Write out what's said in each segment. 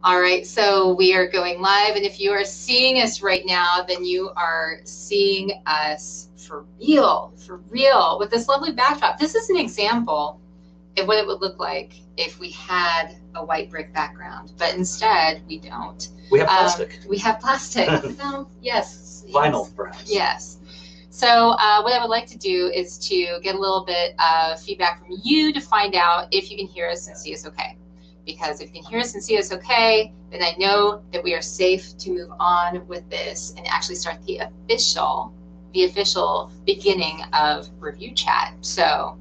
All right, so we are going live, and if you are seeing us right now, then you are seeing us for real, with this lovely backdrop. This is an example of what it would look like if we had a white brick background, but instead we don't. We have plastic. We have plastic. No, yes. Vinyl, perhaps. Yes. So what I would like to do is to get a little bit of feedback from you to find out if you can hear us and see us okay. Because if you can hear us and see us okay, then I know that we are safe to move on with this and actually start the official beginning of review chat. So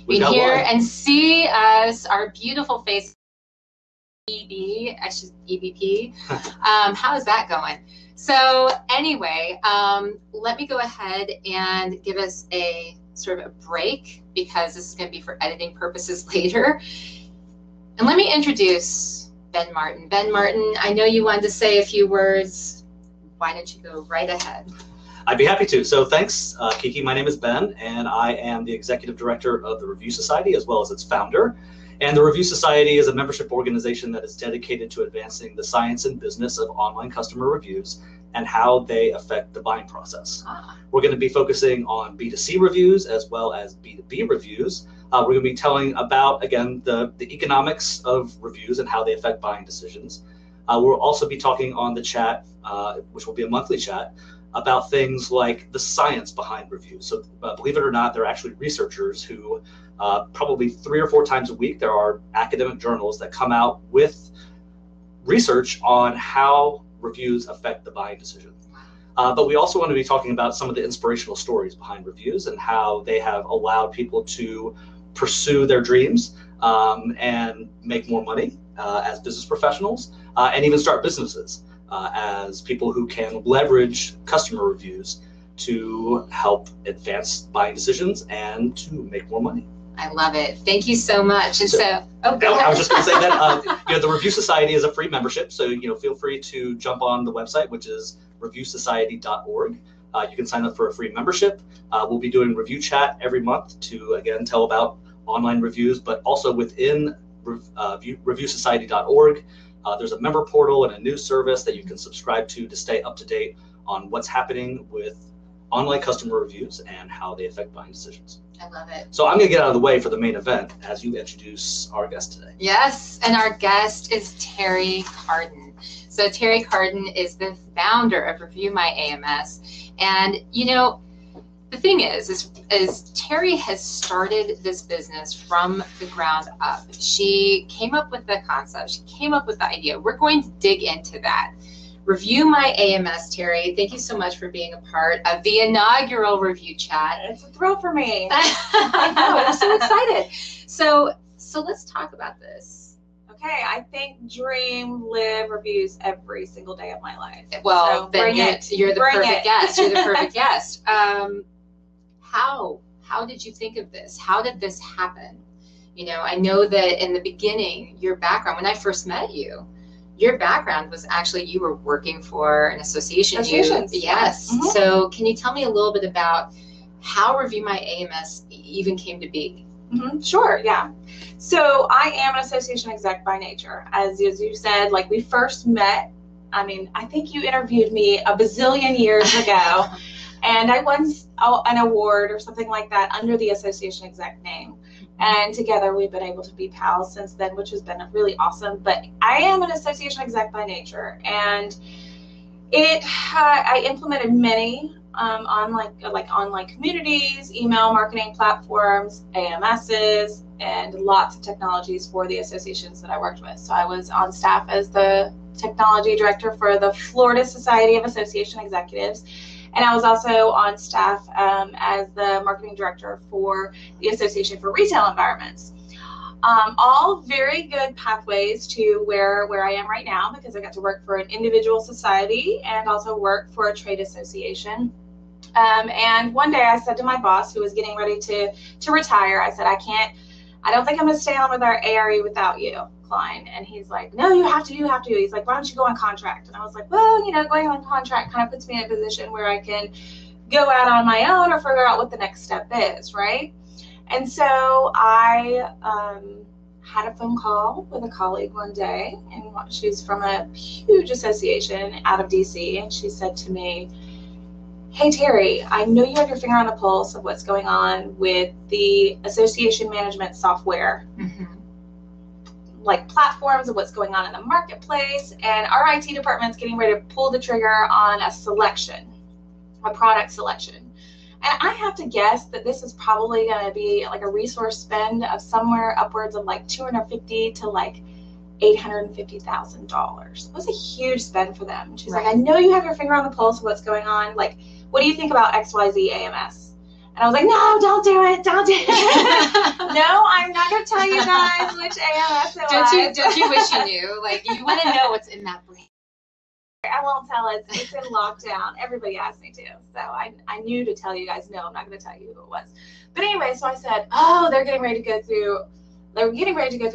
you can hear and see us, our beautiful face, EBP. How is that going? So anyway, let me go ahead and give us a sort of a break because this is going to be for editing purposes later. And let me introduce Ben Martin. Ben Martin, I know you wanted to say a few words. Why don't you go right ahead? I'd be happy to. So thanks, Kiki. My name is Ben, and I am the Executive Director of the Review Society, as well as its founder. And the Review Society is a membership organization that is dedicated to advancing the science and business of online customer reviews and how they affect the buying process. We're going to be focusing on B2C reviews as well as B2B reviews. We're going to be telling about, again, the economics of reviews and how they affect buying decisions. We'll also be talking on the chat, which will be a monthly chat, about things like the science behind reviews. So believe it or not, there are actually researchers who probably 3 or 4 times a week, there are academic journals that come out with research on how reviews affect the buying decision. But we also want to be talking about some of the inspirational stories behind reviews and how they have allowed people to pursue their dreams and make more money as business professionals and even start businesses as people who can leverage customer reviews to help advance buying decisions and to make more money. I love it. Thank you so much. And oh, go ahead. I was just going to say that the Review Society is a free membership, so feel free to jump on the website, which is reviewsociety.org. You can sign up for a free membership. We'll be doing review chat every month to, again, tell about online reviews, but also within reviewsociety.org, there's a member portal and a news service that you can subscribe to stay up to date on what's happening with online customer reviews and how they affect buying decisions. I love it. So I'm going to get out of the way for the main event as you introduce our guest today. Yes, and our guest is Terry Carden. So Terry Carden is the founder of Review My AMS. And the thing is Terry has started this business from the ground up. She came up with the concept. She came up with the idea. We're going to dig into that. Review My AMS, Terry. Thank you so much for being a part of the inaugural review chat. It's a thrill for me. I know, I'm so excited. So let's talk about this. Okay, I think, dream, live reviews every single day of my life. Well, so then you're the perfect guest. You're the perfect guest. How did you think of this? How did this happen? I know that in the beginning, your background, when I first met you, your background was actually you were working for an association. Yes. Mm-hmm. So can you tell me a little bit about how Review My AMS even came to be? Mm-hmm. Sure, yeah. So I am an association exec by nature. As you said, we first met, I think you interviewed me a bazillion years ago, and I won an award or something like that under the association exec name. And together we've been able to be pals since then, which has been really awesome. But I am an association exec by nature, and I implemented many online communities, email marketing platforms, AMSs, and lots of technologies for the associations that I worked with. So I was on staff as the technology director for the Florida Society of Association Executives. And I was also on staff as the marketing director for the Association for Retail Environments. All very good pathways to where I am right now, because I got to work for an individual society and also work for a trade association. And one day I said to my boss, who was getting ready to retire, I said, I don't think I'm going to stay on with our ARE without you, Klein. And he's like, no, you have to. He's like, why don't you go on contract? And I was like, well, going on contract kind of puts me in a position where I can go out on my own or figure out what the next step is, right? And so I had a phone call with a colleague one day, and she's from a huge association out of DC, and she said to me, "Hey Terry, I know you have your finger on the pulse of what's going on with the association management software, like platforms of what's going on in the marketplace, and our IT department's getting ready to pull the trigger on a product selection. And I have to guess that this is probably going to be like a resource spend of somewhere upwards of like $250,000 to like $850,000. It was a huge spend for them. She's like, I know you have your finger on the pulse of what's going on. Like, what do you think about XYZ AMS? And I was like, no, don't do it. Don't do it. No, I'm not going to tell you guys which AMS it was. Don't you wish you knew? Like, you want to know what's in that brain. I won't tell it. It's in lockdown. Everybody asked me to. So I knew to tell you guys, no, I'm not going to tell you who it was. But anyway, so I said, oh, they're getting ready to go through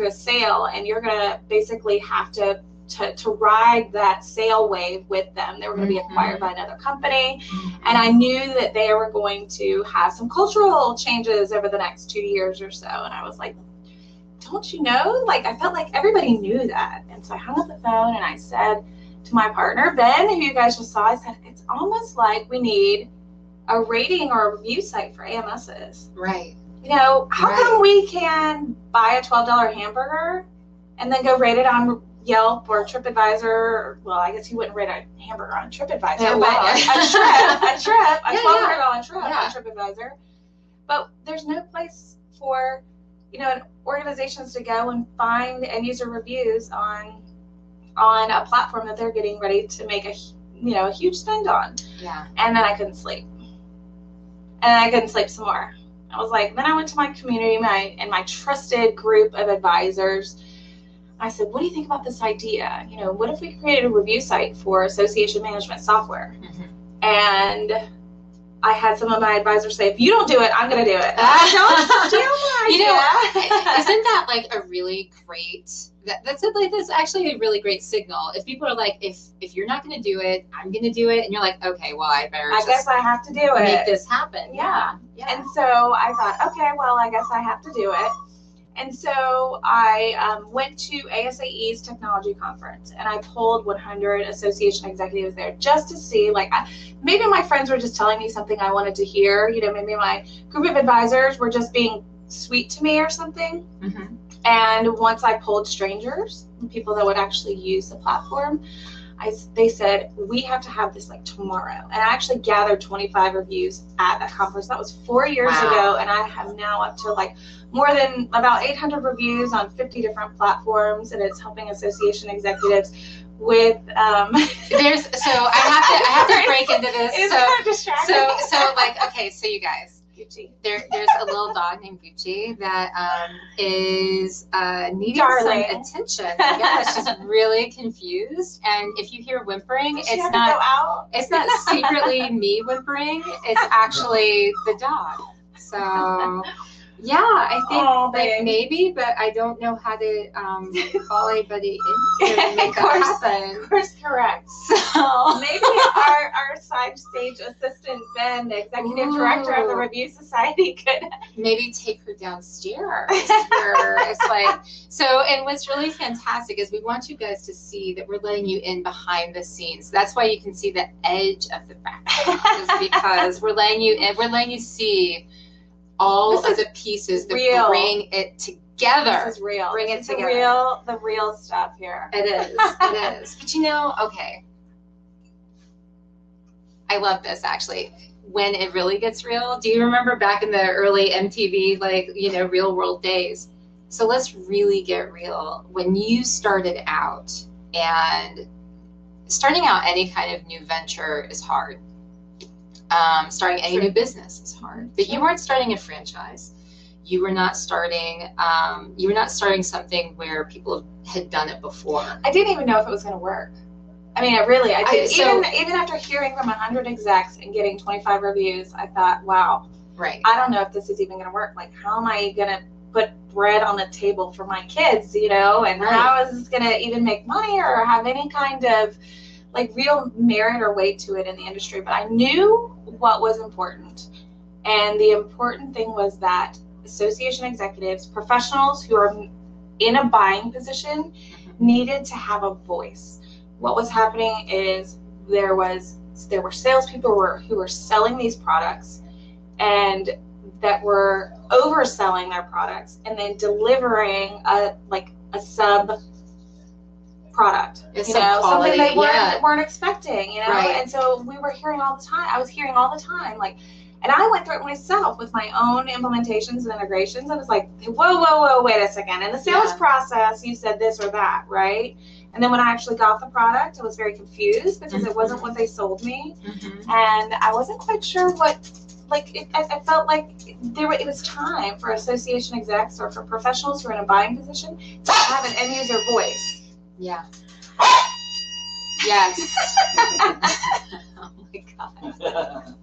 a sale, and you're going to basically have to ride that sale wave with them. They were going to be acquired by another company. And I knew that they were going to have some cultural changes over the next 2 years or so. And I was like, don't you know? Like, I felt like everybody knew that. And so I hung up the phone and I said to my partner, Ben, who you guys just saw, I said, it's almost like we need a rating or a review site for AMSs. Right. You know, how come we can buy a $12 hamburger and then go rate it on Yelp or TripAdvisor? Well, I guess you wouldn't rate a hamburger on TripAdvisor, but a $1,200 trip on TripAdvisor. But there's no place for, organizations to go and find end user reviews on a platform that they're getting ready to make a huge spend on. Yeah. And then I couldn't sleep. And I couldn't sleep some more. I was like, then I went to my community, my trusted group of advisors. I said, what do you think about this idea? What if we created a review site for association management software? And I had some of my advisors say, if you don't do it, I'm going to do it. Don't steal my idea. Isn't that like a really great, that's actually a really great signal. If people are like, if you're not going to do it, I'm going to do it. And you're like, okay, well, I guess I have to do it. Make this happen. Yeah. And so I thought, okay, well, I guess I have to do it. And so I went to ASAE's technology conference, and I pulled 100 association executives there just to see, like, maybe my friends were just telling me something I wanted to hear. Maybe my group of advisors were just being sweet to me or something. And once I pulled strangers, people that would actually use the platform, they said, we have to have this like tomorrow. And I actually gathered 25 reviews at that conference. That was 4 years ago. And I have now up to like more than about 800 reviews on 50 different platforms. And it's helping association executives with, I have to break into this. So you guys, Gucci. There's a little dog named Gucci that is needing some attention. Yeah, she's really confused, and if you hear whimpering, it's not secretly me whimpering. It's actually the dog. So yeah, I think maybe, but I don't know how to call anybody in to make that happen. Of course, correct. So maybe our side stage assistant, Ben, the executive director of the Review Society, could maybe take her downstairs. It's like and what's really fantastic is we want you guys to see that we're letting you in behind the scenes. That's why you can see the edge of the background, is because we're letting you in. We're letting you see all of the pieces that bring it together. This is real. Bring it together. The real stuff here. It is. It is. But okay. I love this actually. When it really gets real. Do you remember back in the early MTV, real world days? So let's really get real. When you started out, and starting out any kind of new venture is hard. Starting any new business is hard, but you weren't starting a franchise. You were not starting something where people had done it before. I didn't even know if it was going to work. I mean, I did. Even after hearing from 100 execs and getting 25 reviews, I thought, wow, right. I don't know if this is even going to work. Like, how am I going to put bread on the table for my kids, and how is this going to even make money or have any kind of like real merit or weight to it in the industry? But I knew what was important. And the important thing was that association executives, professionals who are in a buying position needed to have a voice. What was happening is there were salespeople who were selling these products and that were overselling their products and then delivering a sub product, something they weren't expecting, Right. And so we were hearing all the time. I was hearing all the time, and I went through it myself with my own implementations and integrations. I was like, whoa, wait a second. In the sales process, you said this or that, right? And then when I actually got the product, I was very confused because it wasn't what they sold me. And I wasn't quite sure what, I felt like it was time for association execs or for professionals who are in a buying position to have an end user voice. Yeah. Yes. Oh my God.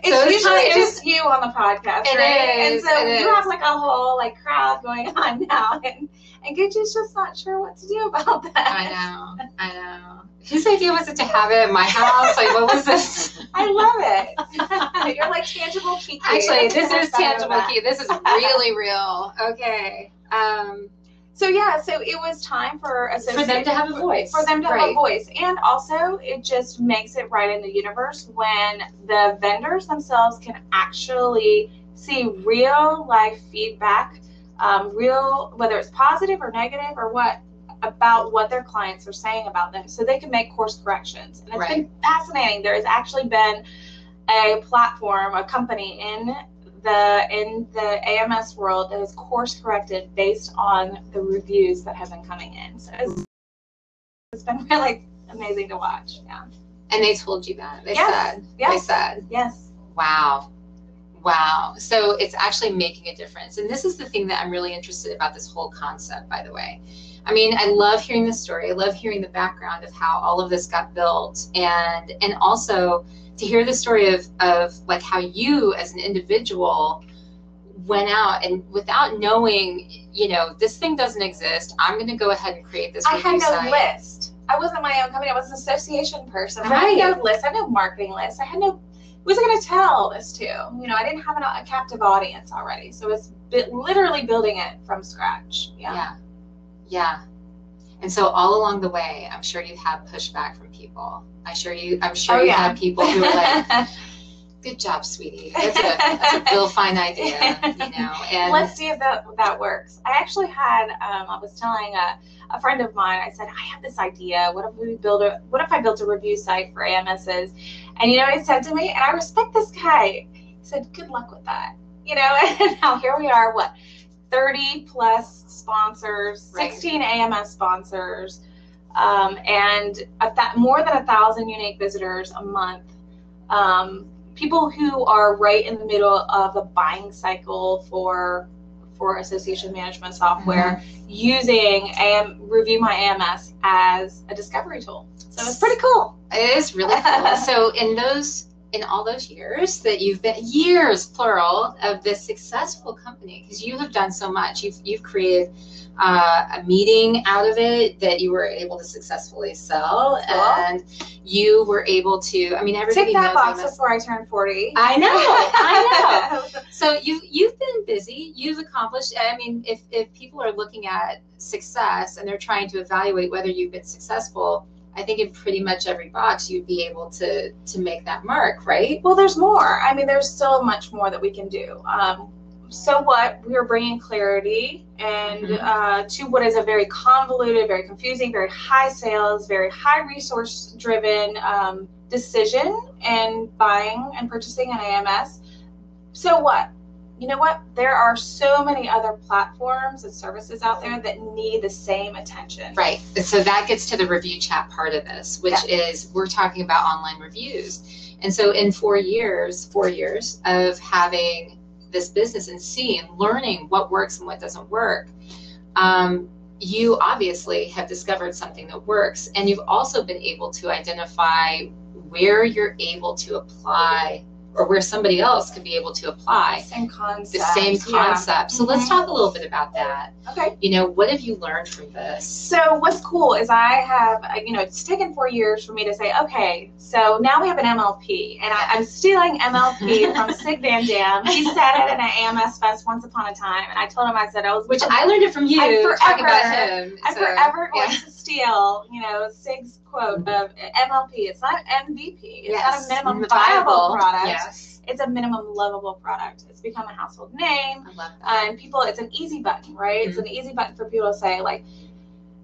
It's usually just you on the podcast, right? It is. And so you have like a whole crowd going on now, and Gucci's just not sure what to do about that. I know. Whose idea was it to have it at my house? What was this? I love it. You're like tangible Kiki. Actually, this is tangible Kiki. This is really real. Okay. So it was time for them to have a voice. For them to have a voice. And also, it just makes it right in the universe when the vendors themselves can actually see real life feedback, whether it's positive or negative or what, about what their clients are saying about them, so they can make course corrections. And it's been fascinating. There has actually been a platform, a company in the AMS world that is course corrected based on the reviews that have been coming in. So it's been really amazing to watch. Yeah. And they told you that. They said. Yes. Wow. So it's actually making a difference. And this is the thing that I'm really interested about this whole concept, by the way. I mean, I love hearing the story. I love hearing the background of how all of this got built, and also to hear the story of how you as an individual went out and without knowing, this thing doesn't exist, I'm going to go ahead and create this review site. I had no list. I wasn't my own company. I was an association person. Right. I had no list. I had no marketing list. Who was I going to tell this to? I didn't have a captive audience already. So it's literally building it from scratch. Yeah. And so all along the way, I'm sure you had pushback from people. I'm sure you had people who were like, good job, sweetie. That's a real fine idea, And let's see if that works. I actually had, I was telling a friend of mine, I said, I have this idea. What if I built a review site for AMSs? And you know what he said to me? And I respect this guy. He said, good luck with that. And now here we are, 30 plus sponsors, 16 AMS sponsors, and more than 1,000 unique visitors a month. People who are right in the middle of the buying cycle for association management software, using Review My AMS as a discovery tool. So it's pretty cool. It is really cool. So in all those years that you've been, years plural, of this successful company, because you have done so much, you've created a meeting out of it that you were able to successfully sell, and you were able to, everybody tick that knows box AMS. Before I turned 40. I know. So you've been busy. You've accomplished. If people are looking at success and they're trying to evaluate whether you've been successful, I think in pretty much every box you'd be able to make that mark, right? Well, there's more. There's still much more that we can do. So what? We are bringing clarity and to what is a very convoluted, very confusing, very high sales, very high resource driven decision in buying and purchasing an AMS. So what? You know what? There are so many other platforms and services out there that need the same attention. Right. So that gets to the review chat part of this, which is we're talking about online reviews. And so in 4 years of having this business and learning what works and what doesn't work, you obviously have discovered something that works. And you've also been able to identify where you're able to apply or where somebody else could be able to apply Same concept. the same concept. So let's talk a little bit about that. Okay. You know, what have you learned from this? So what's cool is I have, you know, it's taken 4 years for me to say, okay, so now we have an MLP, and I'm stealing MLP from Sig Van Dam. He said it at an AMS Fest once upon a time, and I told him, I said, which I learned it from you. Talk about him. I'm forever going to steal, you know, Sig's quote of MLP. It's not MVP. It's not a minimum viable product. Yes. It's a minimum lovable product. It's become a household name. I love that. And people, it's an easy button, right? It's an easy button for people to say, like,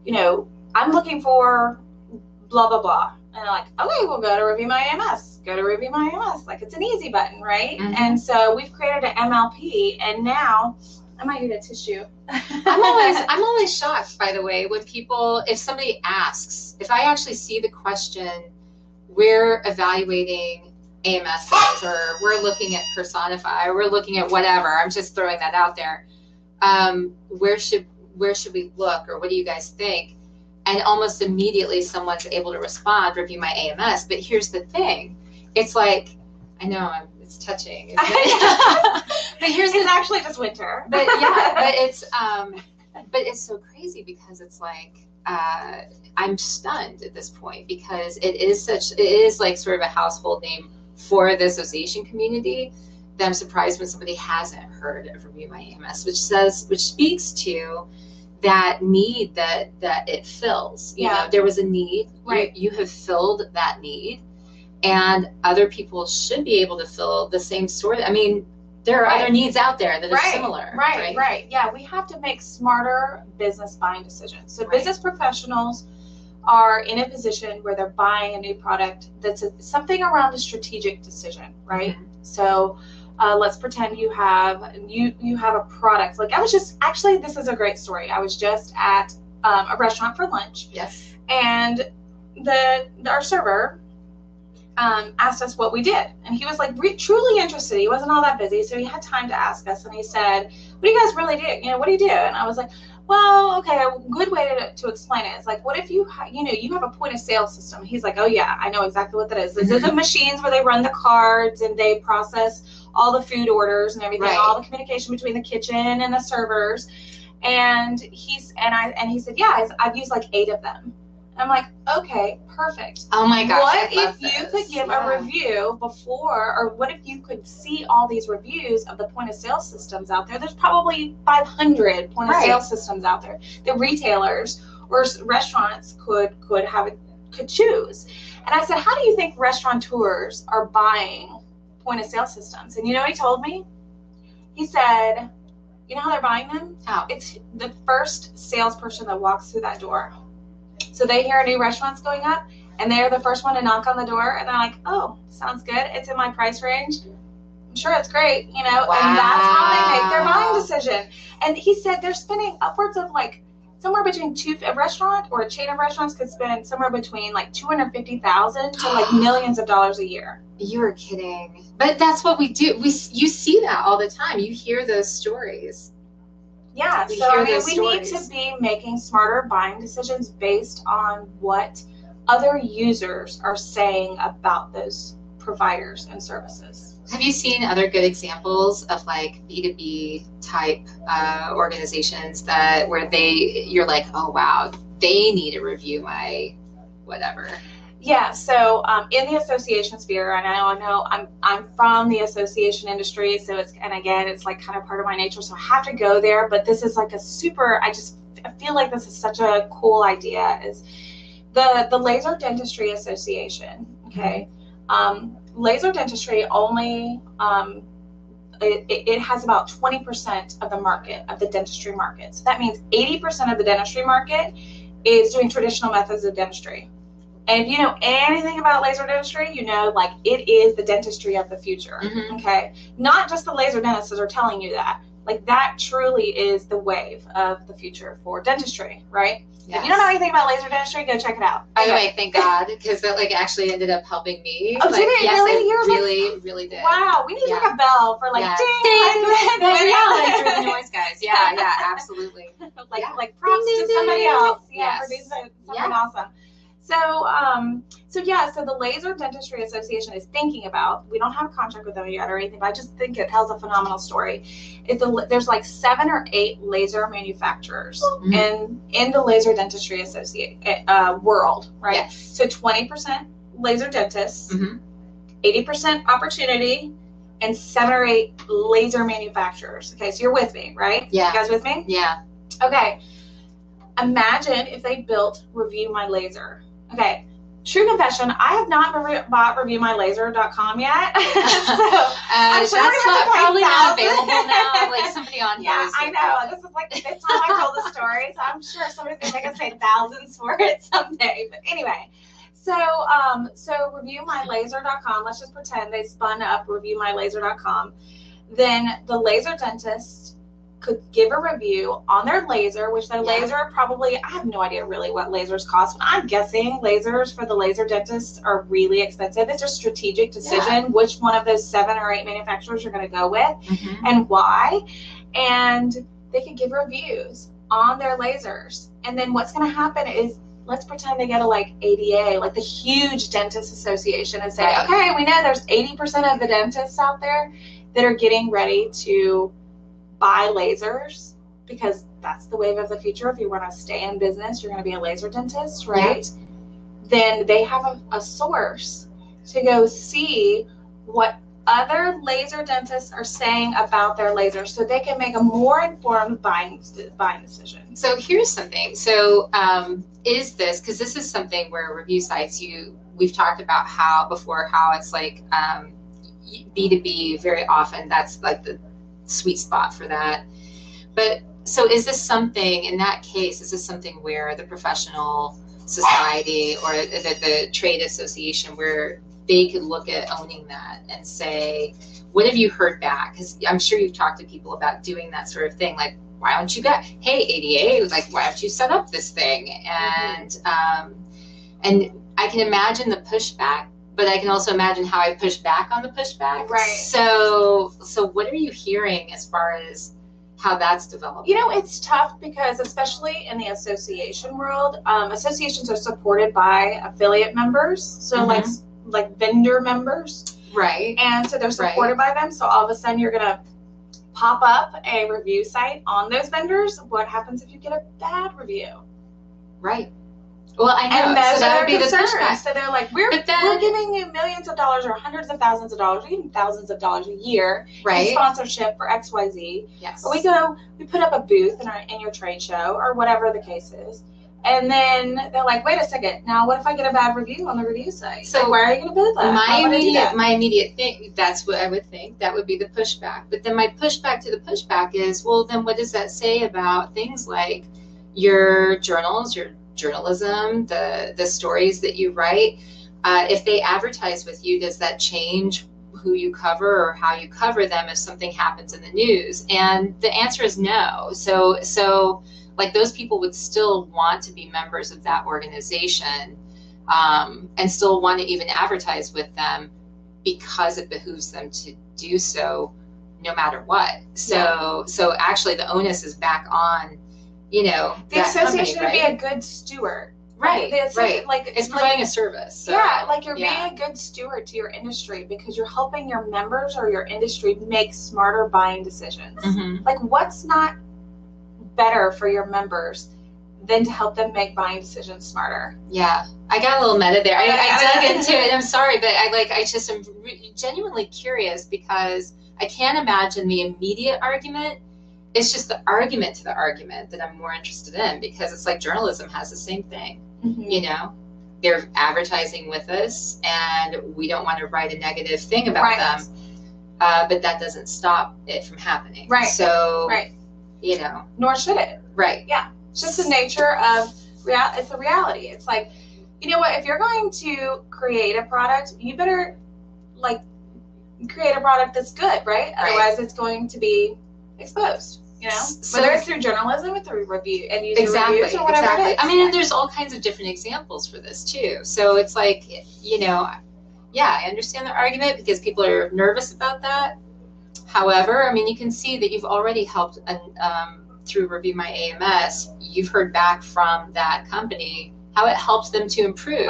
you know, I'm looking for blah, blah, blah. And they're like, okay, we'll go to Review My AMS. Go to Review My AMS. Like, it's an easy button, right? And so we've created an MLP, and now I might need a tissue. I'm always shocked, by the way, when people, if somebody asks, if I actually see the question, we're evaluating AMSs, or we're looking at Personify, or we're looking at whatever, I'm just throwing that out there. Where should we look, or what do you guys think? And almost immediately someone's able to respond, Review My AMS. But here's the thing. It's like, I know it's touching. Isn't it? But it's actually just winter. But yeah, but it's so crazy, because it's like, I'm stunned at this point, because it is like sort of a household name for the association community, that I'm surprised when somebody hasn't heard of Review My AMS, which speaks to that need that it fills. You know, there was a need, right? You have filled that need, and other people should be able to fill the same sort. I mean, there are other needs out there that are similar. Right. Yeah, we have to make smarter business buying decisions. So business professionals are in a position where they're buying a new product that's something around a strategic decision, right? So let's pretend you have a product. Like, I was just, actually, this is a great story. I was just at a restaurant for lunch. Yes. And our server asked us what we did, and he was like truly interested. He wasn't all that busy, so he had time to ask us, and he said, what do you guys really do? You know, what do you do? And I was like, well, okay, a good way to explain it is like, what if you have a point of sale system? He's like, oh yeah, I know exactly what that is. These are the machines where they run the cards and they process all the food orders and everything, all the communication between the kitchen and the servers. And he said, yeah, I've used like 8 of them. And I'm like, okay, perfect. Oh my gosh. What if you could give a review before, or what if you could see all these reviews of the point of sale systems out there? There's probably 500 point of sale systems out there that retailers or restaurants could choose. And I said, how do you think restaurateurs are buying point of sale systems? And you know what he told me? He said, you know how they're buying them? How? It's the first salesperson that walks through that door. So they hear a new restaurant's going up, and they're the first one to knock on the door, and they're like, oh, sounds good. It's in my price range. I'm sure it's great, you know, and that's how they make their buying decision. And he said they're spending upwards of like somewhere between a restaurant or a chain of restaurants could spend somewhere between like $250,000 to like millions of dollars a year. You're kidding. But that's what we do. You see that all the time. You hear those stories. Yeah, so I mean, we need to be making smarter buying decisions based on what other users are saying about those providers and services. Have you seen other good examples of like B2B type organizations where you're like, oh wow, they need to review my whatever? Yeah, so in the association sphere, and I know I'm from the association industry, so it's like kind of part of my nature, so I have to go there, but this is like I feel like this is such a cool idea, is the Laser Dentistry Association, okay? Laser dentistry only, it has about 20% of the market, of the dentistry market. So that means 80% of the dentistry market is doing traditional methods of dentistry. And if you know anything about laser dentistry, you know, like, it is the dentistry of the future, okay? Not just the laser dentists that are telling you that. Like, that truly is the wave of the future for dentistry, right? Yes. If you don't know anything about laser dentistry, go check it out. By the way, thank God, because that like actually ended up helping me. Oh, did it? Yes, really? It really did. Wow, we need to make a bell for like ding, like through the noise, guys. Yeah, absolutely. like props to somebody else. Yeah, for doing something awesome. So the Laser Dentistry Association is thinking about, we don't have a contract with them yet or anything, but I just think it tells a phenomenal story. There's like 7 or 8 laser manufacturers in the Laser Dentistry world, right? Yes. So 20% laser dentists, 80% opportunity, and 7 or 8 laser manufacturers. Okay, so you're with me, right? Yeah. You guys with me? Yeah. Okay. Imagine if they built Review My Laser. Okay, true confession, I have not bought reviewmylaser.com yet. That's probably not available now. Like somebody on here. Yeah, I know. This is like the 5th time I told the story, so I'm sure somebody's gonna make us pay thousands for it someday. But anyway, so reviewmylaser.com. Let's just pretend they spun up reviewmylaser.com. Then the laser dentist could give a review on their laser, which their laser probably, I have no idea really what lasers cost, but I'm guessing lasers for the laser dentists are really expensive. It's a strategic decision which one of those 7 or 8 manufacturers you're going to go with and why. And they could give reviews on their lasers. And then what's going to happen is, let's pretend they go to like ADA, like the huge dentist association, and say, okay, we know there's 80% of the dentists out there that are getting ready to buy lasers, because that's the wave of the future. If you want to stay in business, you're going to be a laser dentist, right? Then they have a source to go see what other laser dentists are saying about their lasers, so they can make a more informed buying decision. So here's something. So is this, because this is something where review sites, we've talked about how it's like B2B very often, that's like the sweet spot for that. But so is this something, in that case, is this something where the professional society or the trade association, where they could look at owning that and say, what have you heard back? Because I'm sure you've talked to people about doing that sort of thing, like, why don't you hey, ADA, like, why don't you set up this thing? And I can imagine the pushback, but I can also imagine how I push back on the pushback. Right. So what are you hearing as far as how that's developed? You know, it's tough because, especially in the association world, associations are supported by affiliate members. So like vendor members. Right. And so they're supported by them. So all of a sudden you're going to pop up a review site on those vendors. What happens if you get a bad review? Right. Well, I know. And those so that are would be the concerns. pushback. So they're like, we're giving you millions of dollars or hundreds of thousands of dollars, or even thousands of dollars a year in sponsorship for XYZ. Yes. Or we put up a booth in your trade show or whatever the case is. And then they're like, wait a second, now what if I get a bad review on the review site? So like, why are you going to bid that? My immediate thing, that's what I would think, that would be the pushback. But then my pushback to the pushback is, well, then what does that say about things like your journals, your journalism, the stories that you write? If they advertise with you, does that change who you cover or how you cover them if something happens in the news? And the answer is no. So like, those people would still want to be members of that organization, and still want to even advertise with them, because it behooves them to do so no matter what. So actually the onus is back on, the association company, to be a good steward. Right. Like, it's providing a service. So, like you're being a good steward to your industry, because you're helping your members or your industry make smarter buying decisions. Like, what's not better for your members than to help them make buying decisions smarter? Yeah, I got a little meta there. I dug into it. I'm sorry, but I just am genuinely curious, because I can't imagine the immediate argument. It's just the argument to the argument that I'm more interested in, because it's like journalism has the same thing. They're advertising with us, and we don't want to write a negative thing about them, but that doesn't stop it from happening. Right. So, nor should it. Right. Yeah. It's just the nature of it's a reality. It's like, you know what, if you're going to create a product, you better like create a product that's good, right? Otherwise it's going to be exposed. Whether it's through journalism or through review and using reviews or whatever it is. I mean, there's all kinds of different examples for this too. So it's like, I understand the argument, because people are nervous about that. However, I mean, you can see that you've already helped through Review My AMS. You've heard back from that company, how it helped them to improve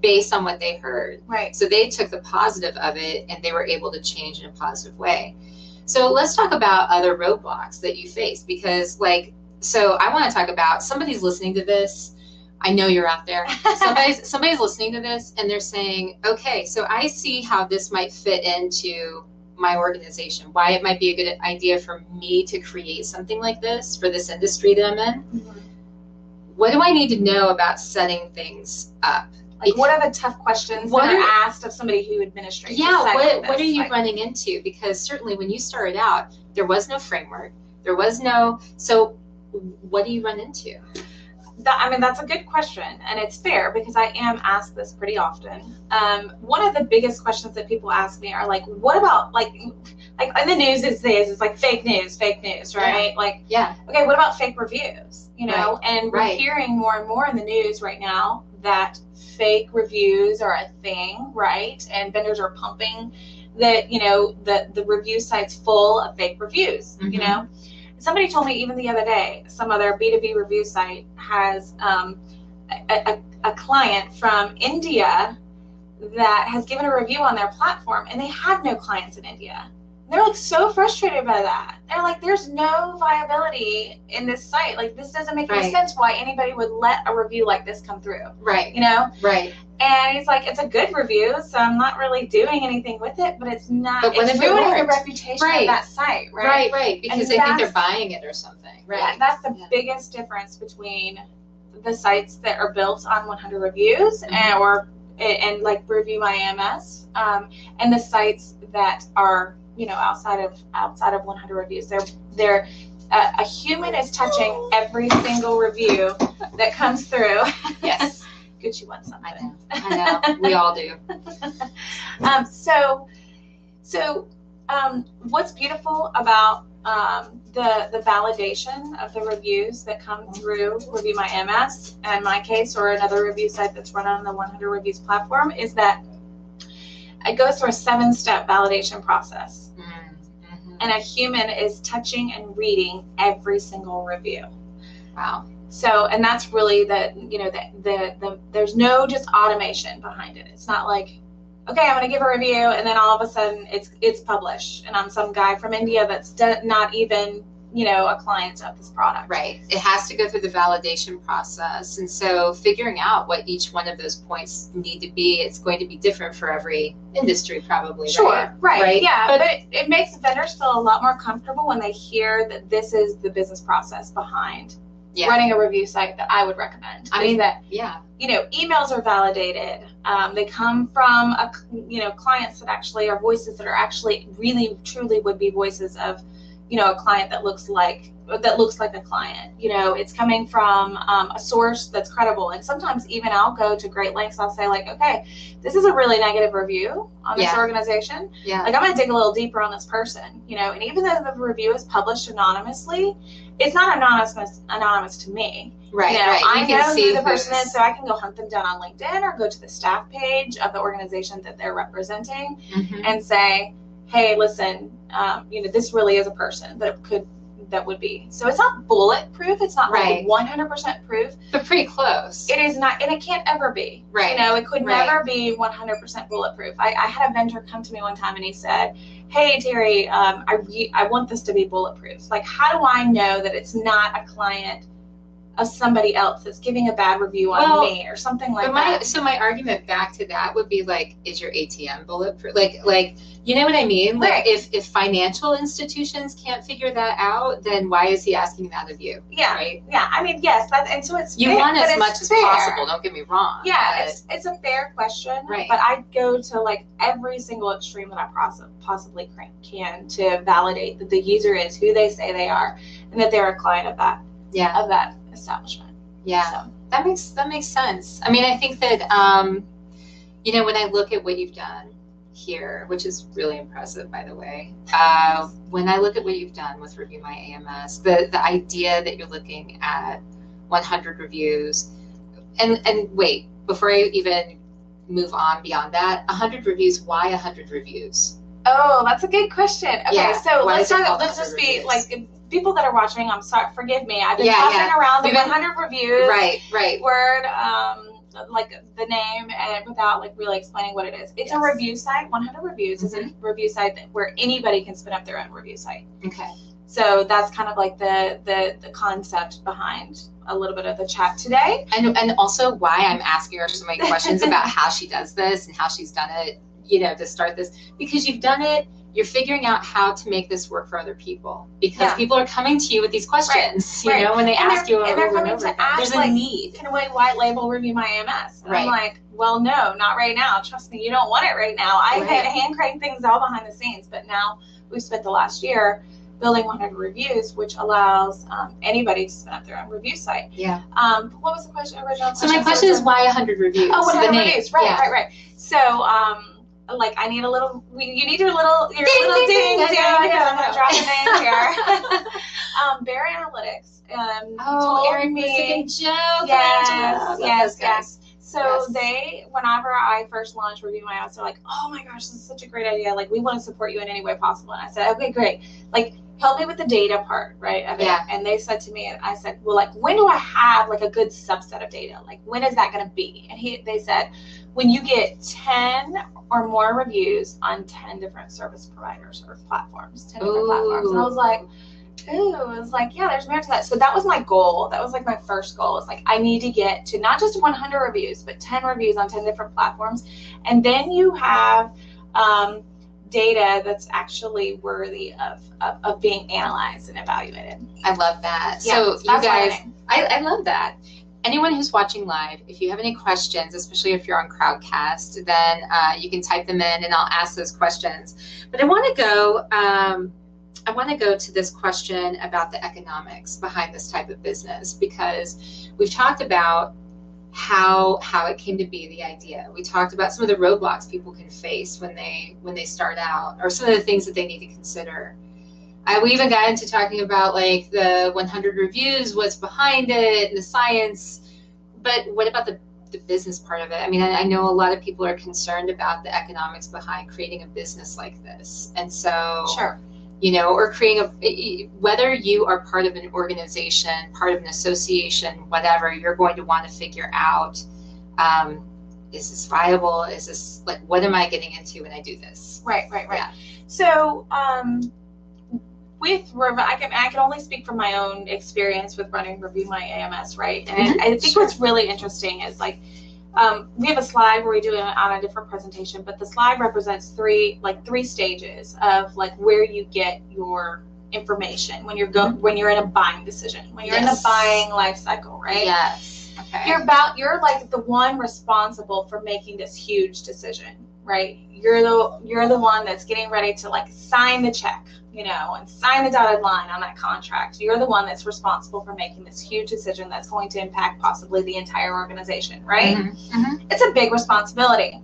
based on what they heard. Right. So they took the positive of it and they were able to change in a positive way. So let's talk about other roadblocks that you face, because so I want to talk about, somebody's listening to this. I know you're out there. Somebody's listening to this and they're saying, okay, so I see how this might fit into my organization, why it might be a good idea for me to create something like this for this industry that I'm in. Mm-hmm. What do I need to know about setting things up? Like, what are the tough questions that are asked of somebody who administrates? Yeah, what are you running into? Because certainly when you started out, there was no framework. There was no, so what do you run into? That's a good question, and it's fair because I am asked this pretty often. One of the biggest questions that people ask me are like, what about like in the news these days, it's like fake news, right? Okay, what about fake reviews? You know, and we're hearing more and more in the news right now that fake reviews are a thing, right? And vendors are pumping that, you know, the review site's full of fake reviews, you know? Somebody told me even the other day, some other B2B review site has a client from India that has given a review on their platform, and they have no clients in India. They're like so frustrated by that. They're like, there's no viability in this site. Like, this doesn't make any sense why anybody would let a review like this come through. Right. You know? Right. And he's like, it's a good review, so I'm not really doing anything with it, but it's not, but it's ruining the reputation of that site, right? Right, because they think they're buying it or something. Right. Yeah, that's the biggest difference between the sites that are built on 100 reviews and like Review My AMS, and the sites that are, you know, outside of 100 reviews. They're a human is touching every single review that comes through. Yes. Gucci wants something. I know. We all do. So what's beautiful about the validation of the reviews that come through Review My AMS, in my case, or another review site that's run on the 100 Reviews platform, is that it goes through a 7-step validation process. Mm-hmm. And a human is touching and reading every single review. Wow. So, and that's really there's no just automation behind it. It's not like, okay, I'm going to give a review and then all of a sudden it's published and I'm some guy from India that's not even, you know, a client of this product. Right. It has to go through the validation process. And so figuring out what each one of those points need to be, it's going to be different for every industry probably. Sure. Right. Yeah. But it makes vendors feel a lot more comfortable when they hear that this is the business process behind running a review site that I would recommend. I mean, you know, emails are validated. They come from, clients that actually are voices that are actually really, truly would be voices of, you know, a client that looks like a client. You know, it's coming from a source that's credible. And sometimes even I'll go to great lengths. I'll say like, okay, this is a really negative review on this organization. Yeah. Like, I'm going to dig a little deeper on this person, you know, and even though the review is published anonymously, it's not anonymous to me. Right. You know, right. I know who the person is, so I can go hunt them down on LinkedIn or go to the staff page of the organization that they're representing and say, hey, listen, you know, this really is a person that would be. So it's not bulletproof. It's not like 100% proof. But pretty close. It is not, and it can't ever be. Right. You know, it could never be 100% bulletproof. I had a vendor come to me one time and he said, hey, Terry, I want this to be bulletproof. Like, how do I know that it's not a client of somebody else that's giving a bad review on me or something like that? So my argument back to that would be like, is your ATM bulletproof? Like, you know what I mean? Like, if financial institutions can't figure that out, then why is he asking that of you? Yeah. Right? Yeah. I mean, yes. And so it's you want as much as possible. Don't get me wrong. Yeah. It's a fair question. Right. But I go to like every single extreme that I possibly can to validate that the user is who they say they are and that they're a client of that. Yeah. Of that establishment. Yeah. So that makes sense. I mean, I think that you know, when I look at what you've done here, which is really impressive, by the way, when I look at what you've done with Review My AMS, the idea that you're looking at 100 reviews, and wait, before I even move on beyond that, 100 reviews, why 100 reviews? Oh, that's a good question. Okay, so let's just be reviews? like people that are watching, I'm sorry, forgive me. I've been tossing around the 100 reviews word, like the name, and without like really explaining what it is. It's a review site. 100 Reviews is a review site where anybody can spin up their own review site. Okay. So that's kind of like the concept behind a little bit of the chat today. And also why I'm asking her so many questions about how she does this and how she's done it, you know, to start this, because you've done it. You're figuring out how to make this work for other people, because people are coming to you with these questions, you know, when they ask you over and over again. There's a need. Can we white label review my AMS? And I'm like, well, no, not right now. Trust me, you don't want it right now. I had hand crank things all behind the scenes, but now we've spent the last year building 100 reviews, which allows anybody to spin up their own review site. Yeah. What was the question? Original question? So my question is why 100 reviews? Oh, 100 reviews. Right. So, like, I need a little. You need your little ding, because I'm gonna drop a name here. Bear Analytics. Erin was taking joke. Yes. So they, whenever I first launched Review My Ads, they're like, "Oh my gosh, this is such a great idea! Like, we want to support you in any way possible." And I said, "Okay, great. Like, help me with the data part, right?" Of it. And they said to me, and I said, "Well, like, when do I have like a good subset of data? Like, when is that going to be?" And they said, when you get 10 or more reviews on 10 different service providers or platforms, 10 different platforms. And I was like, yeah, there's merit to that. So that was my goal. That was like my first goal. It's like, I need to get to not just 100 reviews, but 10 reviews on 10 different platforms. And then you have data that's actually worthy of being analyzed and evaluated. I love that. So you guys, I love that. Anyone who's watching live, if you have any questions, especially if you're on Crowdcast, then you can type them in and I'll ask those questions. But I want to go to this question about the economics behind this type of business, because we've talked about how it came to be, the idea. We talked about some of the roadblocks people can face when they start out, or some of the things that they need to consider. We even got into talking about like the 100 reviews, what's behind it, and the science. But what about the business part of it? I mean, I know a lot of people are concerned about the economics behind creating a business like this. And so, you know, or creating whether you are part of an organization, part of an association, whatever, you're going to want to figure out, is this viable? Is this, like, what am I getting into when I do this? Right. Yeah. So, I can only speak from my own experience with running Review My AMS, right? And I think what's really interesting is, like, we have a slide where we do it on a different presentation, but the slide represents three stages of like where you get your information when you're in a buying decision, when you're in the buying life cycle, right? Yes. Okay. You're like the one responsible for making this huge decision, right? You're the one that's getting ready to like sign the check, you know, and sign the dotted line on that contract. You're the one that's responsible for making this huge decision that's going to impact possibly the entire organization, right? It's a big responsibility.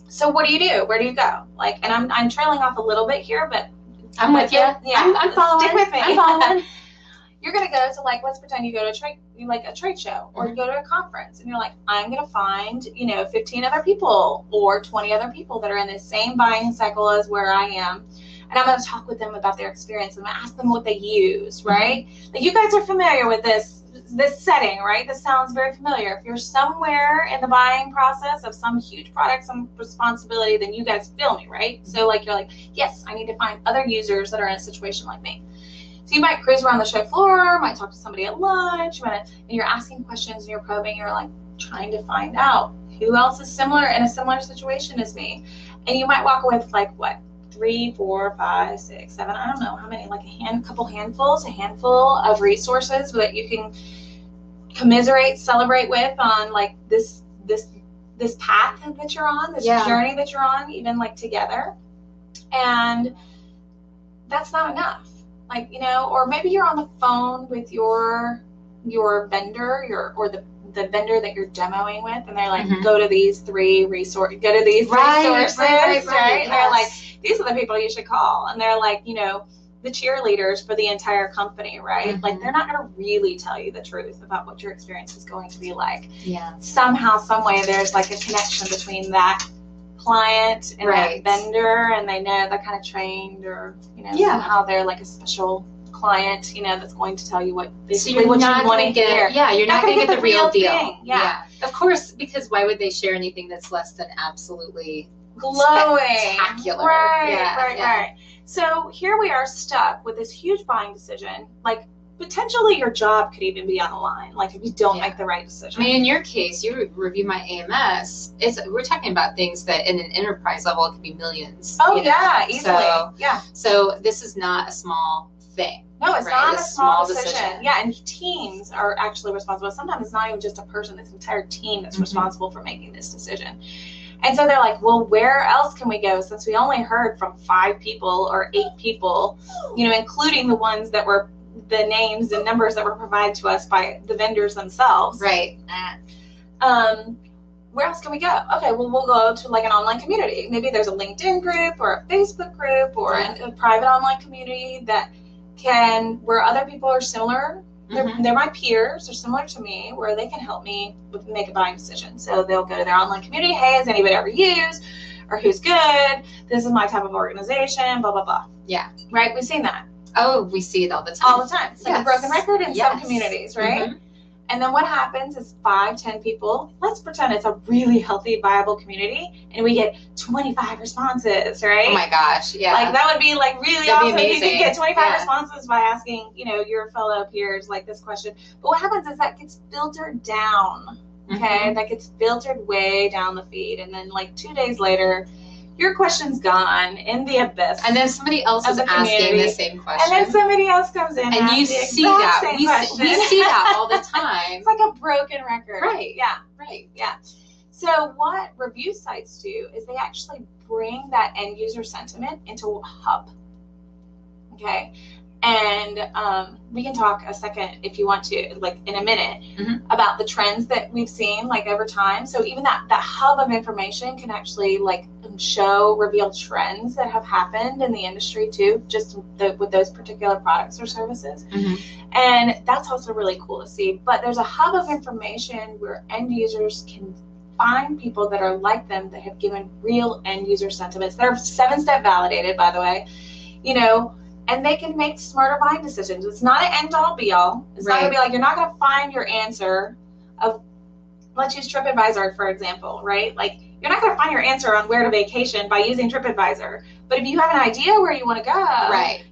So what do you do? Where do you go? Like, and I'm trailing off a little bit here, but I'm with you. Yeah, I'm following. Stick with me. I'm following. You're going to go to, like, let's pretend you go to a trade show, or you go to a conference, and you're like, I'm going to find, 15 other people or 20 other people that are in the same buying cycle as where I am. And I'm going to talk with them about their experience. I'm going to ask them what they use, right? Like, you guys are familiar with this setting, right? This sounds very familiar. If you're somewhere in the buying process of some huge product, some responsibility, then you guys feel me, right? So, like, you're like, yes, I need to find other users that are in a situation like me. So you might cruise around the show floor, might talk to somebody at lunch, and you're asking questions, and you're probing, you're like trying to find out who else is in a similar situation as me. And you might walk away with, like, what, 3, 4, 5, 6, 7, I don't know how many, like a handful of resources that you can commiserate, celebrate with on, like, this path that you're on, this journey that you're on, even, like, together. And that's not enough. Like, or maybe you're on the phone with your vendor, or the vendor that you're demoing with, and they're like, go to these three resources, right? And they're like, these are the people you should call. And they're like, the cheerleaders for the entire company, right? Like, they're not going to really tell you the truth about what your experience is going to be like. Yeah. Somehow, some way, there's like a connection between that client and that vendor, and they know they're kind of trained, or somehow they're like a special client, you know, that's going to tell you what So basically you're what not you want going to to hear. get, yeah, you're not going to get the real deal. Thing. Yeah. Of course, because why would they share anything that's less than absolutely glowing, spectacular? Right. So here we are stuck with this huge buying decision. Like potentially your job could even be on the line. Like if you don't make the right decision. I mean, in your case, you review my AMS. We're talking about things that in an enterprise level it could be millions. Oh yeah, easily. So this is not a small thing. No, it's not a small decision. Yeah, and teams are actually responsible. Sometimes it's not even just a person, it's an entire team that's responsible for making this decision. And so they're like, well, where else can we go since we only heard from 5 people or 8 people, you know, including the ones that were the names and numbers that were provided to us by the vendors themselves. Right. Where else can we go? Okay, well, we'll go to like an online community. Maybe there's a LinkedIn group or a Facebook group or a private online community that where other people are similar. They're my peers, they're similar to me, where they can help me make a buying decision. So they'll go to their online community. Hey, has anybody ever used? Or who's good? This is my type of organization, blah, blah, blah. Yeah. Right? We've seen that. Oh, we see it all the time. All the time. It's like a broken record in some communities, right? And then what happens is 5, 10 people, let's pretend it's a really healthy, viable community, and we get 25 responses, right? Oh my gosh, yeah. Like that would be like really That'd awesome. be You amazing. could get 25 responses by asking, you know, your fellow peers like this question. But what happens is that gets filtered down, okay? That gets filtered way down the feed. And then like 2 days later, your question's gone in the abyss. And then somebody else is asking the same question. And then somebody else comes in and you see that. We see that all the time. It's like a broken record. Right. Yeah. Right. Yeah. So what review sites do is they actually bring that end user sentiment into a hub. Okay. And we can talk a second if you want to, like in a minute, about the trends that we've seen like over time. So even that hub of information can actually like reveal trends that have happened in the industry too, just with those particular products or services. And that's also really cool to see. But there's a hub of information where end users can find people that are like them that have given real end user sentiments. They're 7-step validated, by the way, you know, and they can make smarter buying decisions. It's not an end all be all. It's not gonna be like, you're not gonna find your answer of, let's use TripAdvisor for example, right? Like you're not gonna find your answer on where to vacation by using TripAdvisor. But if you have an idea where you wanna go,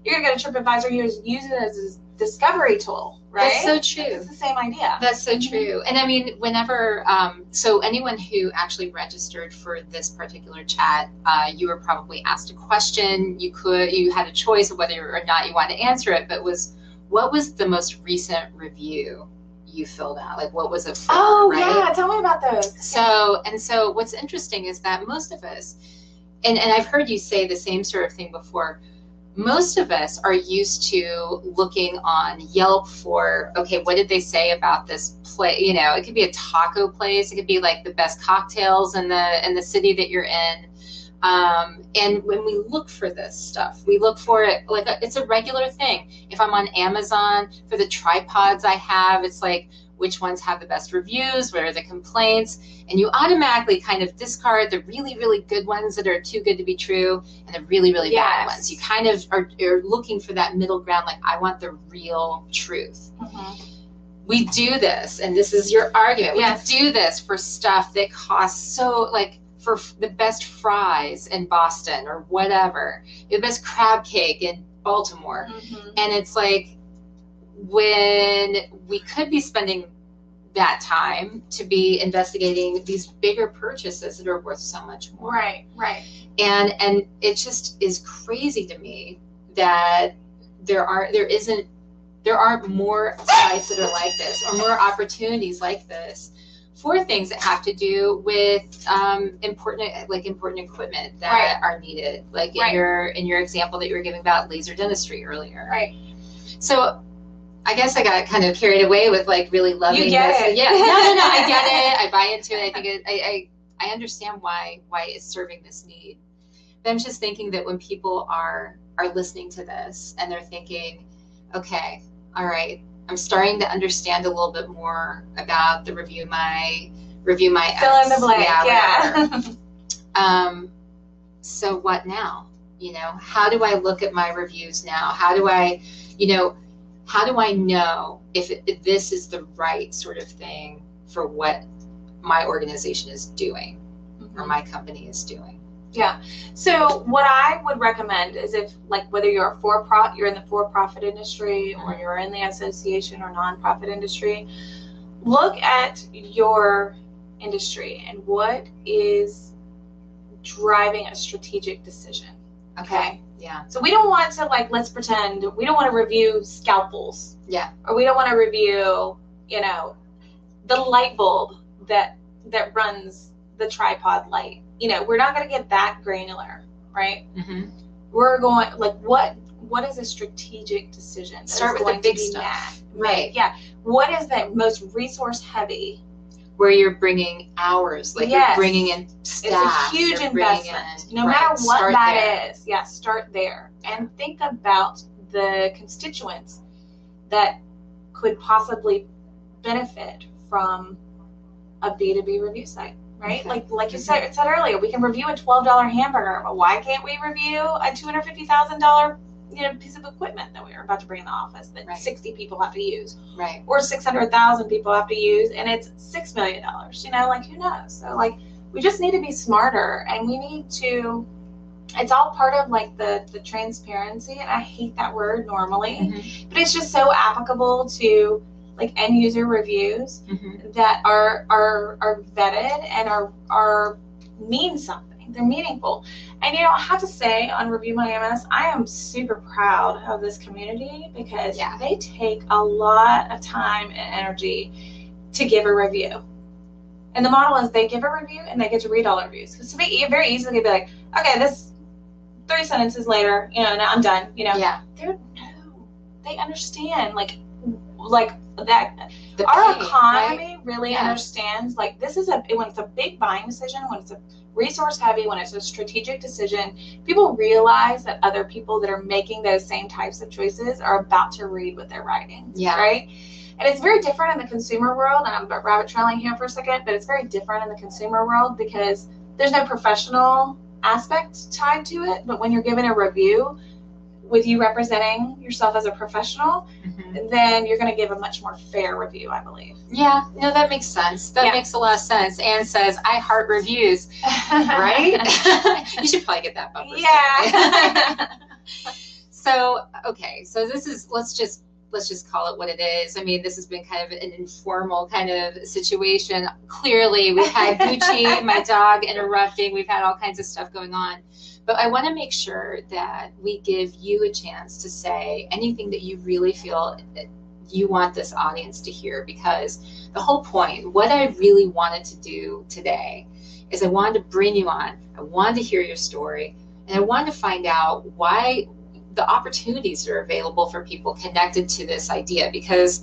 you're gonna go to TripAdvisor, use it as a discovery tool, right? That's so true. It's the same idea. That's so true. And I mean, whenever, so anyone who actually registered for this particular chat, you were probably asked a question. You had a choice of whether or not you wanted to answer it, but what was the most recent review you filled out? Like what was it for? Oh, yeah, tell me about those. So what's interesting is that most of us, and I've heard you say the same sort of thing before, most of us are used to looking on Yelp for, okay, what did they say about this place? You know, it could be a taco place. It could be like the best cocktails in the city that you're in. And when we look for this stuff, we look for it like it's a regular thing. If I'm on Amazon for the tripods I have, it's like, which ones have the best reviews? What are the complaints? And you automatically kind of discard the really, really good ones that are too good to be true and the really, really bad ones. You kind of are looking for that middle ground, like I want the real truth. We do this, and this is your argument. We do this for stuff that costs so, like for the best fries in Boston or whatever, the best crab cake in Baltimore. And it's like, when we could be spending that time to be investigating these bigger purchases that are worth so much more. Right. And it just is crazy to me that there aren't more sites that are like this or more opportunities like this for things that have to do with important equipment that are needed, like in your example that you were giving about laser dentistry earlier. So I guess I got kind of carried away with like really loving this. Yeah, no, I get it. I buy into it. I think I understand why it's serving this need. But I'm just thinking that when people are listening to this and they're thinking, okay, all right, I'm starting to understand a little bit more about the review my fill in the blank. So what now? You know, how do I look at my reviews now? How do I, you know, how do I know if this is the right sort of thing for what my organization is doing or my company is doing? Yeah. So what I would recommend is, if like whether you're in the for-profit industry or you're in the association or nonprofit industry, look at your industry and what is driving a strategic decision. Okay. Yeah. So we don't want to, like, let's pretend we don't want to review scalpels. Yeah. Or we don't want to review, you know, the light bulb that runs the tripod light. You know, we're not going to get that granular, right? Mm-hmm. We're going, like, what is a strategic decision? Start with the big stuff. Right. Yeah. What is that most resource heavy? Where you're bringing hours, like you're bringing in staff. It's a huge investment, no matter what that is. Yeah, start there and think about the constituents that could possibly benefit from a B2B review site, right? Okay. Like you said earlier, we can review a $12 hamburger, but why can't we review a $250,000 piece of equipment that we're about to bring in the office that 60 people have to use, right? Or 600,000 people have to use, and it's $6 million. You know, like, who knows? So, like, we just need to be smarter, and we need to. It's all part of, like, the transparency, and I hate that word normally, but it's just so applicable to, like, end user reviews that are vetted and are mean something. They're meaningful. And, you know, I have to say, on Review My AMS, I am super proud of this community because they take a lot of time and energy to give a review. And the model is they give a review and they get to read all the reviews. Because to be very easily be like, okay, this 3 sentences later, you know, and I'm done, you know. Yeah. They understand, like that our economy really understands, like, this is when it's a big buying decision, when it's a resource heavy, when it's a strategic decision, people realize that other people that are making those same types of choices are about to read what they're writing. Yeah. Right? And it's very different in the consumer world, and I'm rabbit trailing here for a second, but it's very different in the consumer world because there's no professional aspect tied to it. But when you're given a review with you representing yourself as a professional, then you're going to give a much more fair review, I believe. Yeah, no, that makes sense. That makes a lot of sense. Anne says, I heart reviews, right? You should probably get that bumper. Yeah. So, okay, so this is, let's just call it what it is. I mean, this has been kind of an informal kind of situation. Clearly, we've had Gucci, my dog, interrupting. We've had all kinds of stuff going on. But I want to make sure that we give you a chance to say anything that you really feel that you want this audience to hear, because the whole point, what I really wanted to do today is I wanted to bring you on. I wanted to hear your story, and I wanted to find out why the opportunities that are available for people connected to this idea, because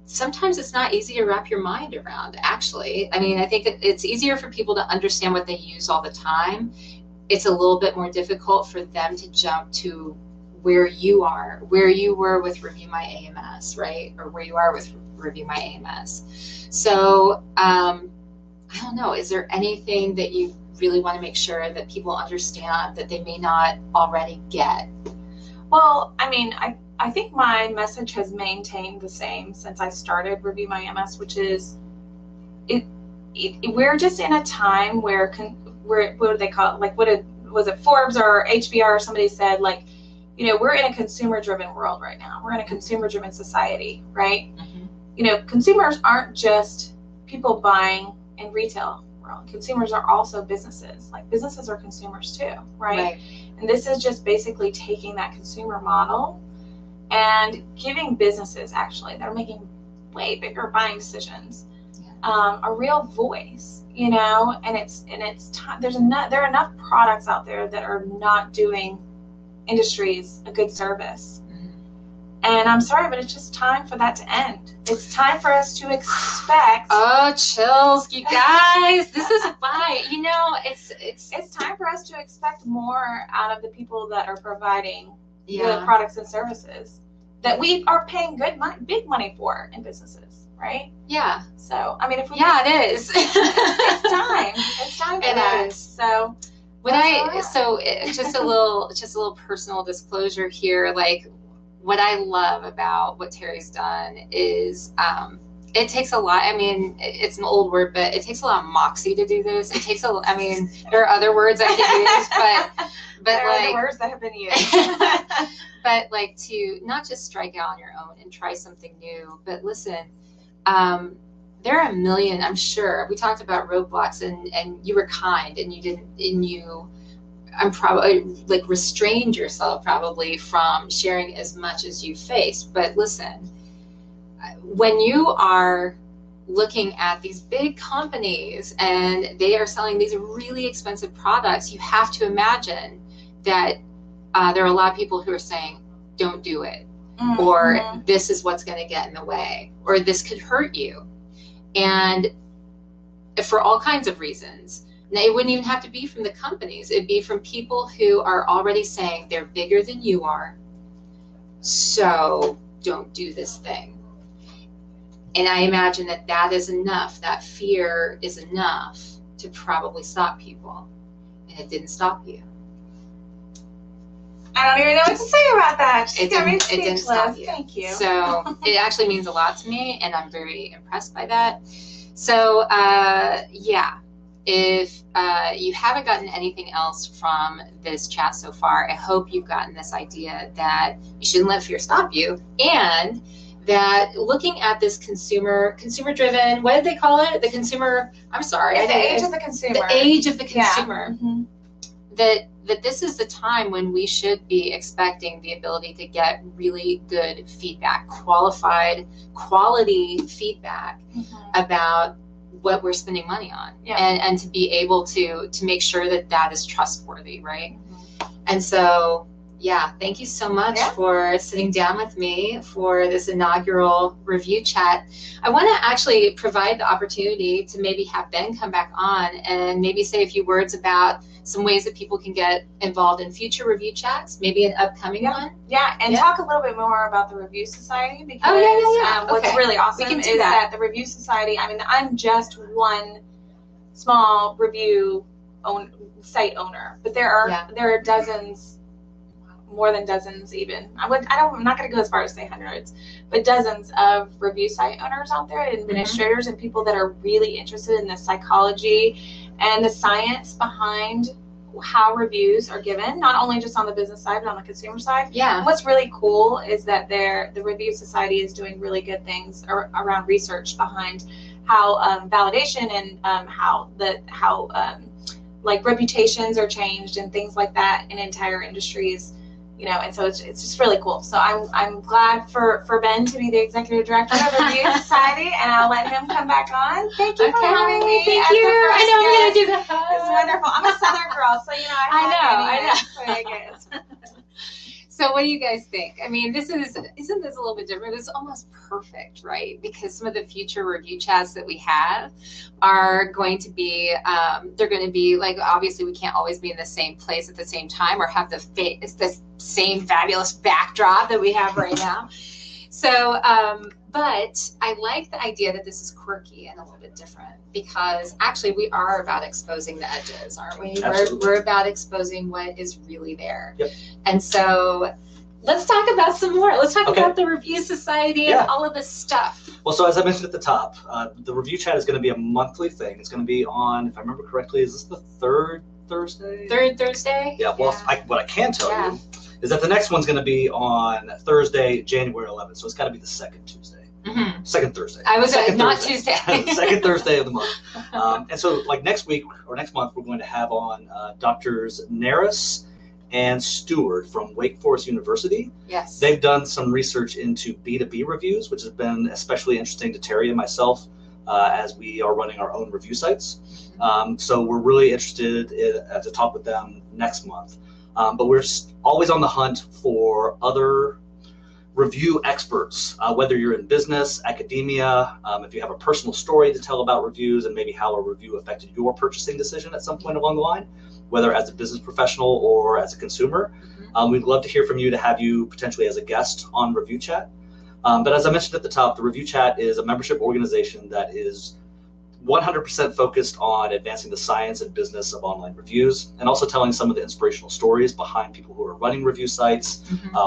sometimes it's not easy to wrap your mind around, actually. I mean, I think it's easier for people to understand what they use all the time. It's a little bit more difficult for them to jump to where you are, where you were with Review My AMS, right? Or where you are with Review My AMS. So, I don't know, is there anything that you really want to make sure that people understand that they may not already get? Well, I mean, I think my message has maintained the same since I started Review My AMS, which is we're just in a time where what do they call it? Like, was it Forbes or HBR or somebody said, like, you know, we're in a consumer-driven world right now. We're in a consumer-driven society, right? You know, consumers aren't just people buying in retail world. Consumers are also businesses. Like, businesses are consumers too, right? And this is just basically taking that consumer model and giving businesses, actually, that are making way bigger buying decisions, a real voice, you know. And it's time. There are enough products out there that are not doing industries a good service. And I'm sorry, but it's just time for that to end. It's time for us to expect. Oh, chills, you guys! This is why, you know, it's time for us to expect more out of the people that are providing the products and services that we are paying big money for in businesses, right? Yeah. So, I mean, if we it is. It's time. It's time for that. Is. So, Just a little personal disclosure here. Like, what I love about what Terry's done is it takes a lot. I mean, it's an old word, but it takes a lot of moxie to do this. It takes I mean, there are other words I could use, but there like, are other words that have been used. But like, to not just strike out on your own and try something new, but listen, there are a million, I'm sure. We talked about roadblocks, and you were kind, and I'm probably like restrained yourself probably from sharing as much as you faced. But listen, when you are looking at these big companies and they are selling these really expensive products, you have to imagine that there are a lot of people who are saying, don't do it, or this is what's going to get in the way, or this could hurt you. And for all kinds of reasons. Now, it wouldn't even have to be from the companies. It'd be from people who are already saying they're bigger than you are, so don't do this thing. And I imagine that is enough, that fear is enough to probably stop people. And it didn't stop you. I don't even know what to say about that. It didn't stop you. Thank you. So it actually means a lot to me, and I'm very impressed by that. So yeah, if you haven't gotten anything else from this chat so far, I hope you've gotten this idea that you shouldn't let fear stop you, and that looking at this consumer-driven, what did they call it? The consumer, I'm sorry. The age of the consumer. The age of the consumer. Yeah. Mm-hmm. That this is the time when we should be expecting the ability to get really good feedback, quality feedback about what we're spending money on, and to be able to make sure that is trustworthy, right? And so, yeah, thank you so much for sitting down with me for this inaugural review chat. I want to actually provide the opportunity to maybe have Ben come back on and maybe say a few words about some ways that people can get involved in future review chats, maybe an upcoming one. Yeah, and talk a little bit more about the Review Society, because what's really awesome is that the Review Society, I mean, I'm just one small review site owner, but there are dozens, more than dozens even. I'm not going to go as far as say hundreds, but dozens of review site owners out there, administrators and people that are really interested in the psychology and the science behind how reviews are given, not only just on the business side, but on the consumer side. Yeah. And what's really cool is that the Review Society is doing really good things around research behind how validation and how like reputations are changed and things like that in entire industries. You know, and so it's just really cool. So I'm glad for Ben to be the executive director of the Review Society, and I'll let him come back on. Thank you for having me. Thank you. I know I'm gonna do that. It's wonderful. I'm a Southern girl, so I know. So what do you guys think? I mean, isn't this a little bit different? It's almost perfect, right? Because some of the future review chats that we have are going to be, they're going to be like, obviously we can't always be in the same place at the same time or have the same fabulous backdrop that we have right now. So, but I like the idea that this is quirky and a little bit different, because actually we are about exposing the edges, aren't we? We're about exposing what is really there. Yep. And so let's talk about some more. Let's talk about the Review Society and all of this stuff. Well, so as I mentioned at the top, the review chat is going to be a monthly thing. It's going to be on, if I remember correctly, is this the third Thursday? Third Thursday? Yeah, well, what I can tell you is that the next one's going to be on Thursday, January 11th. So it's got to be the second Tuesday. Second Thursday. I was not Tuesday. Second Thursday of the month. And so like next week or next month, we're going to have on Drs. Naris and Stewart from Wake Forest University. Yes. They've done some research into B2B reviews, which has been especially interesting to Terry and myself as we are running our own review sites. So we're really interested to talk with them next month. But we're always on the hunt for other review experts, whether you're in business, academia, if you have a personal story to tell about reviews and maybe how a review affected your purchasing decision at some point along the line, whether as a business professional or as a consumer. We'd love to hear from you, to have you potentially as a guest on Review Chat. But as I mentioned at the top, the Review Chat is a membership organization that is 100% focused on advancing the science and business of online reviews, and also telling some of the inspirational stories behind people who are running review sites,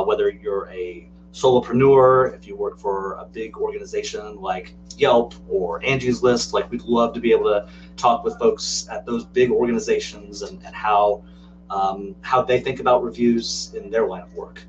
whether you're a solopreneur, if you work for a big organization like Yelp or Angie's List. Like, we'd love to be able to talk with folks at those big organizations and how they think about reviews in their line of work.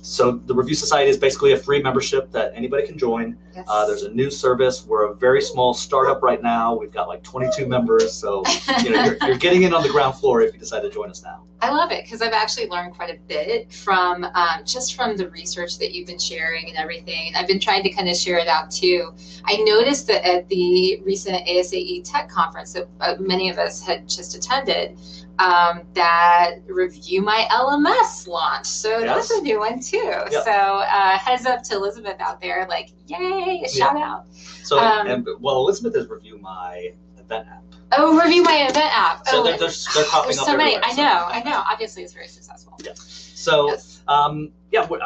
So the Review Society is basically a free membership that anybody can join. Yes. There's a new service. We're a very small startup right now. We've got like 22 members. So you're getting in on the ground floor if you decide to join us now. I love it, because I've actually learned quite a bit from just from the research that you've been sharing and everything. And I've been trying to kind of share it out too. I noticed that at the recent ASAE Tech conference that many of us had just attended, that Review My LMS launched. So that's a new one too. Yep. So heads up to Elizabeth out there, like, yay, a shout out. So, Elizabeth is Review My Event app. Oh, Review My Event app. So they're popping up so many. everywhere. I know. Obviously, it's very successful. Yeah. So, I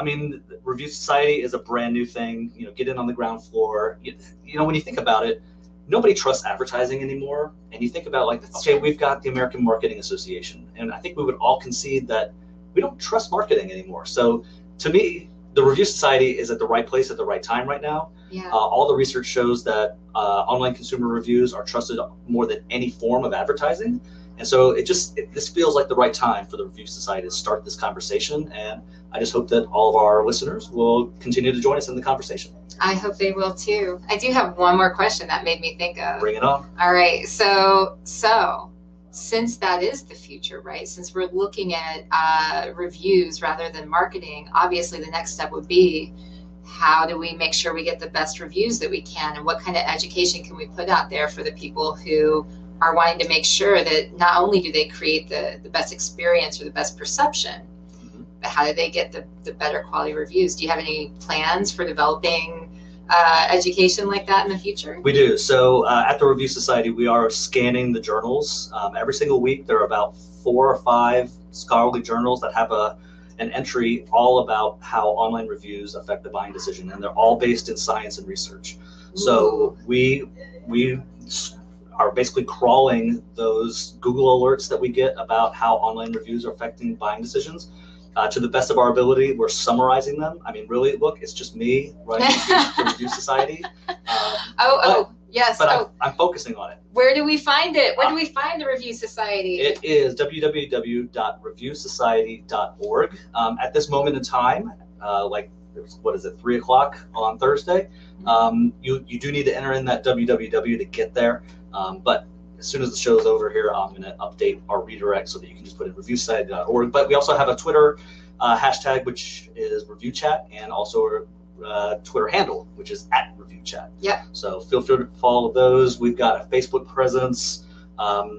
mean, Review Society is a brand new thing. Get in on the ground floor. When you think about it, nobody trusts advertising anymore. And you think about, like, okay, we've got the American Marketing Association, and I think we would all concede that we don't trust marketing anymore. So to me, the Review Society is at the right place at the right time right now. Yeah. All the research shows that online consumer reviews are trusted more than any form of advertising. And so this feels like the right time for the Review Society to start this conversation. And I just hope that all of our listeners will continue to join us in the conversation. I hope they will too. I do have one more question that made me think of. Bring it on. All right. So since that is the future, right? Since we're looking at reviews rather than marketing, obviously the next step would be, how do we make sure we get the best reviews that we can, and what kind of education can we put out there for the people who are wanting to make sure that not only do they create the best experience or the best perception, but how do they get the better quality reviews? Do you have any plans for developing education like that in the future? We do. So at the Review Society, we are scanning the journals. Every single week, there are about 4 or 5 scholarly journals that have an entry all about how online reviews affect the buying decision, and they're all based in science and research. Ooh. So we are basically crawling those Google alerts that we get about how online reviews are affecting buying decisions. To the best of our ability, we're summarizing them. I mean, really, look, it's just me running the Review Society. Yes. But I'm focusing on it. Where do we find it? Where do we find the Review Society? It is www.reviewsociety.org. At this moment in time, like, what is it, 3 o'clock on Thursday? You do need to enter in that www to get there. But as soon as the show's over here, I'm going to update our redirect so that you can just put in reviewsociety.org. But we also have a Twitter hashtag, which is ReviewChat, and also a Twitter handle, which is @ReviewChat. Yep. So feel free to follow those. We've got a Facebook presence.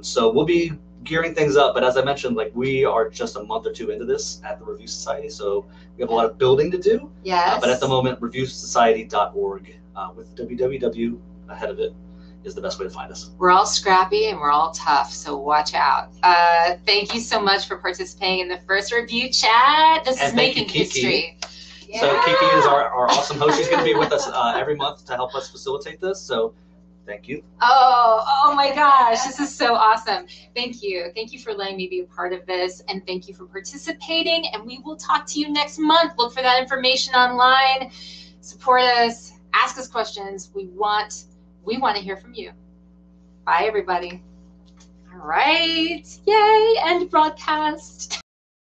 So we'll be gearing things up. But as I mentioned, like, we are just a month or 2 into this at the Review Society. So we have a lot of building to do. Yes. But at the moment, reviewsociety.org with www ahead of it is the best way to find us. We're all scrappy and we're all tough, so watch out. Thank you so much for participating in the first review chat. This is making history. Yeah. So Kiki is our awesome host. She's going to be with us every month to help us facilitate this. So thank you. Oh my gosh, this is so awesome. Thank you. Thank you for letting me be a part of this, and thank you for participating. And we will talk to you next month. Look for that information online. Support us. Ask us questions. We want to hear from you. Bye, everybody. All right. Yay. End broadcast.